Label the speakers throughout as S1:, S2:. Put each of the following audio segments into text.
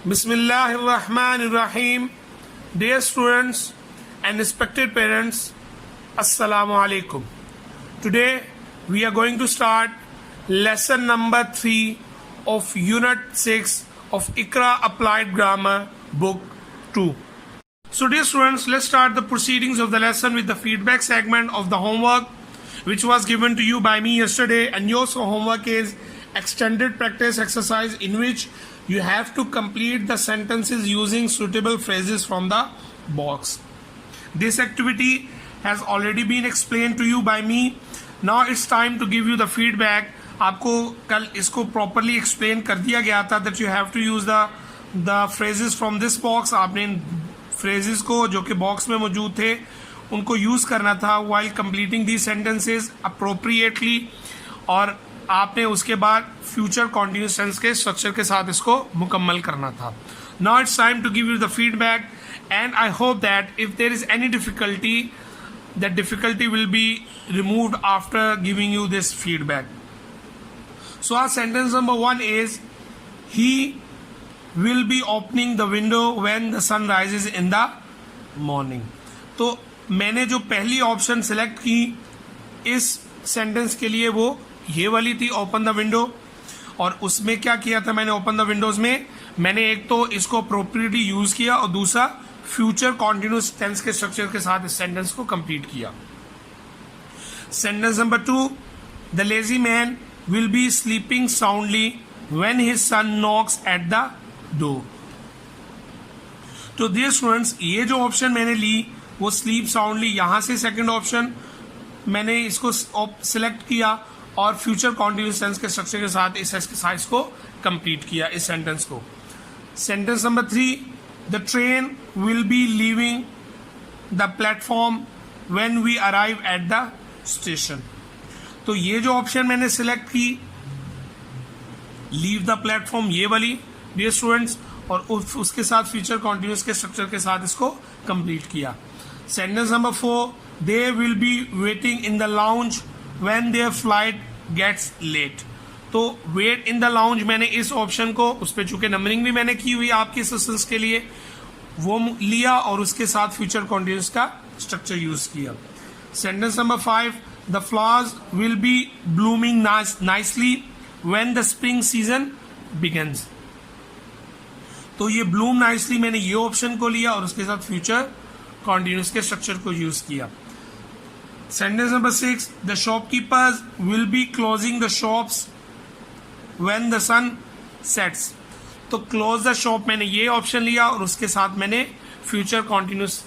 S1: Bismillahirrahmanirrahim. Dear students and respected parents, Assalamu alaikum. Today we are going to start lesson number 3 of Unit 6 of Iqra Applied Grammar Book 2. So dear students, let's start the proceedings of the lesson with the feedback segment of the homework which was given to you by me yesterday, and your homework is extended practice exercise in which you have to complete the sentences using suitable phrases from the box. This activity has already been explained to you by me. Now it's time to give you the feedback. आपको कल इसको properly explain कर दिया गया था that you have to use the phrases from this box. आपने इन phrases को जो कि box में मौजूद थे उनको use करना था while completing these sentences appropriately, और आपने उसके बाद फ्यूचर कॉन्टिन्यूस टेंस के स्ट्रक्चर के साथ इसको मुकम्मल करना था. Now it's time to give you the feedback and I hope that if there is any difficulty that difficulty will be removed after giving you this feedback. So our sentence number 1 is he will be opening the window when the sun rises in the morning. तो मैंने जो पहली option select की इस sentence के लिए वो ये वाली थी, ओपन द विंडो. और उसमें क्या किया था मैंने ओपन द विंडोज में, मैंने एक तो इसको अप्रोप्रिएटली यूज किया और दूसरा फ्यूचर कॉन्टिन्यूस टेंस के स्ट्रक्चर के साथ इस सेंटेंस को कंप्लीट किया. Sentence number 2, the lazy man will be sleeping soundly when his son Knox at the door. तो डियर स्टूडेंट्स, ये जो ऑप्शन मैंने ली वो स्लीप साउंडली, यहां से सेकंड ऑप्शन मैंने इसको सिलेक्ट किया और फ्यूचर कॉन्टिन्यूस टेंस के स्ट्रक्चर के साथ इस एक्सरसाइज को कंप्लीट किया इस सेंटेंस को. Sentence number 3, the train will be leaving the platform when we arrive at the station. तो ये जो ऑप्शन मैंने सिलेक्ट की लीव द प्लेटफॉर्म, ये वाली डियर स्टूडेंट्स, और उसके साथ फ्यूचर कॉन्टिन्यूस के स्ट्रक्चर के साथ इसको कंप्लीट किया. Sentence number 4, they will be waiting in the lounge when their flight gets late. तो wait in the lounge मैंने इस ऑप्शन को, उस पर चूंकि नंबरिंग भी मैंने की हुई आपके असिस्टेंस के लिए, वो लिया और उसके साथ फ्यूचर कॉन्टिन्यूस का स्ट्रक्चर यूज किया. Sentence number 5, the flowers will be blooming nicely when the spring season begins. तो ये ब्लूम नाइसली मैंने ये ऑप्शन को लिया और उसके साथ फ्यूचर कॉन्टिन्यूस के स्ट्रक्चर को यूज किया. Sentence number 6, the shopkeepers will be closing the shops when the sun sets. तो close the shop मैंने ये ऑप्शन लिया और उसके साथ मैंने future continuous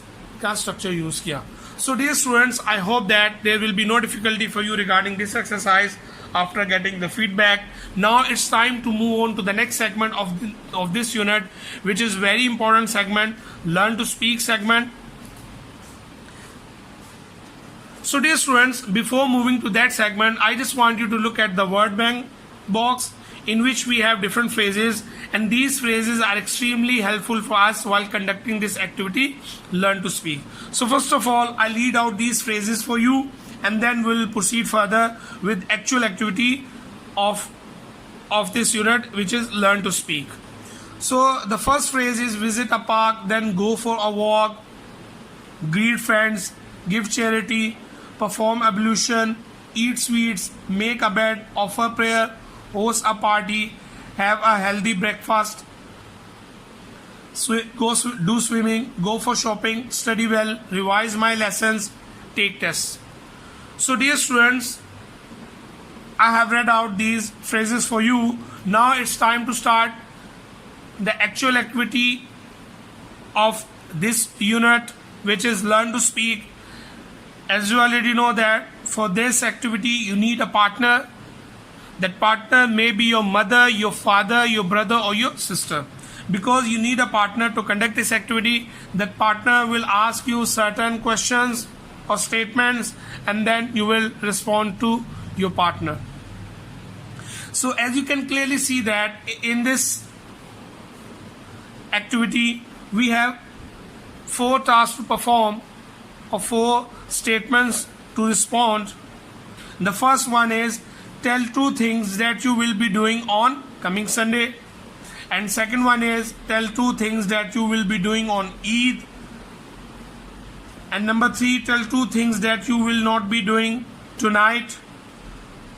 S1: का structure use किया. So dear students, I hope that there will be no difficulty for you regarding this exercise after getting the feedback. Now it's time to move on to the next segment of this unit, which is very important segment, learn to speak segment. So dear students, before moving to that segment, I just want you to look at the word bank box in which we have different phrases, and these phrases are extremely helpful for us while conducting this activity, learn to speak. So first of all, I'll read out these phrases for you and then we'll proceed further with actual activity of this unit, which is learn to speak. So the first phrase is visit a park, then go for a walk, greet friends, give charity, perform ablution, eat sweets, make a bed, offer prayer, host a party, have a healthy breakfast, do swimming, go for shopping, study well, revise my lessons, take tests. So dear students, I have read out these phrases for you. Now it's time to start the actual activity of this unit, which is learn to speak. As you already know that for this activity you need a partner. That partner may be your mother, your father, your brother or your sister. Because you need a partner to conduct this activity, that partner will ask you certain questions or statements and then you will respond to your partner. So as you can clearly see that in this activity we have 4 tasks to perform or 4 statements to respond. The first one is tell 2 things that you will be doing on coming Sunday. And second one is tell 2 things that you will be doing on Eid. And number 3, tell 2 things that you will not be doing tonight.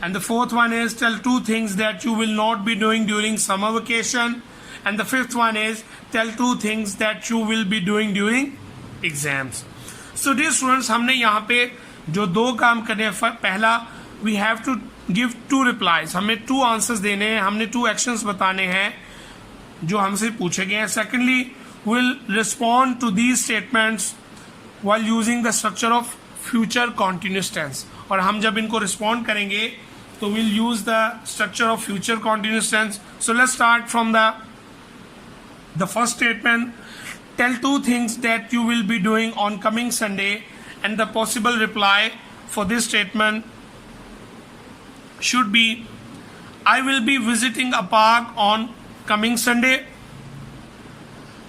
S1: And the fourth one is tell 2 things that you will not be doing during summer vacation. And the fifth one is tell 2 things that you will be doing during exams. So dear students, हमने यहाँ पे जो 2 काम करने हैं, पहला we have to give 2 replies, हमें 2 answers देने हैं, हमने 2 actions बताने हैं जो हमसे पूछे गए हैं. Secondly, we'll respond to these statements while using the structure of future continuous tense. और हम जब इनको respond करेंगे तो we'll use the structure of future continuous tense. So let's start from the first statement. Tell 2 things that you will be doing on coming Sunday, and the possible reply for this statement should be I will be visiting a park on coming Sunday.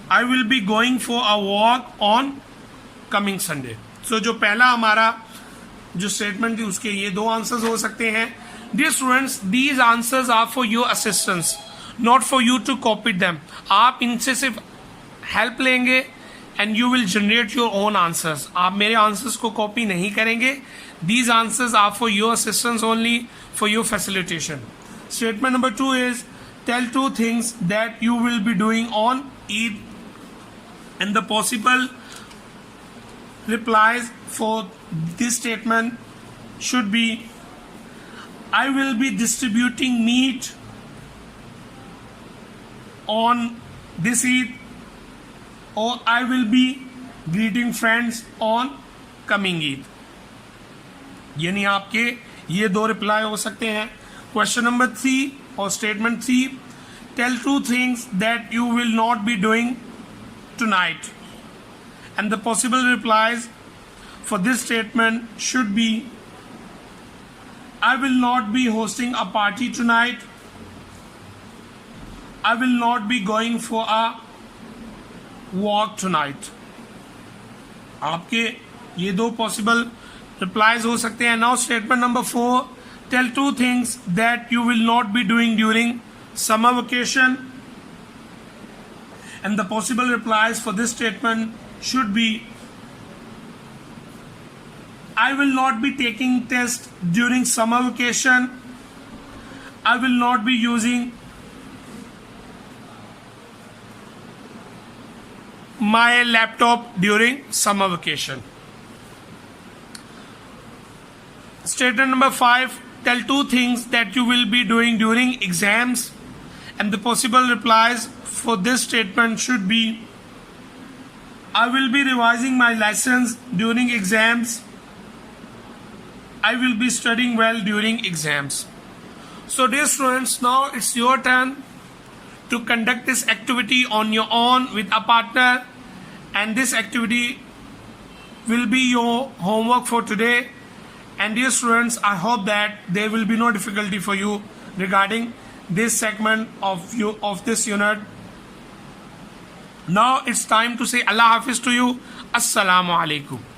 S1: I will be going for a walk on coming Sunday. So जो पहला हमारा जो statement थी उसके ये 2 answers हो सकते हैं. Dear students, these answers are for your assistance, not for you to copy them. आप इनसे सिर्फ हेल्प लेंगे and you will generate your own answers. आप मेरे आंसर्स को कॉपी नहीं करेंगे. These answers are for your assistance only, for your facilitation. Statement number 2 is tell 2 things that you will be doing on Eid, and the possible replies for this statement should be I will be distributing meat on this Eid, or I will be greeting friends on coming Eid. यानी आपके ये 2 reply हो सकते हैं. Question number 3 और statement 3, tell 2 things that you will not be doing tonight, and the possible replies for this statement should be I will not be hosting a party tonight. I will not be going for a walk tonight. आपके ये 2 possible replies हो सकते हैं. Now statement number 4, tell 2 things that you will not be doing during summer vacation, and the possible replies for this statement should be I will not be taking tests during summer vacation. I will not be using my laptop during summer vacation. Statement number 5, tell 2 things that you will be doing during exams, and the possible replies for this statement should be I will be revising my lessons during exams. I will be studying well during exams. So dear students, now it's your turn to conduct this activity on your own with a partner, and this activity will be your homework for today. And dear students, I hope that there will be no difficulty for you regarding this segment of this unit. Now it's time to say Allah Hafiz to you. Assalamu alaikum.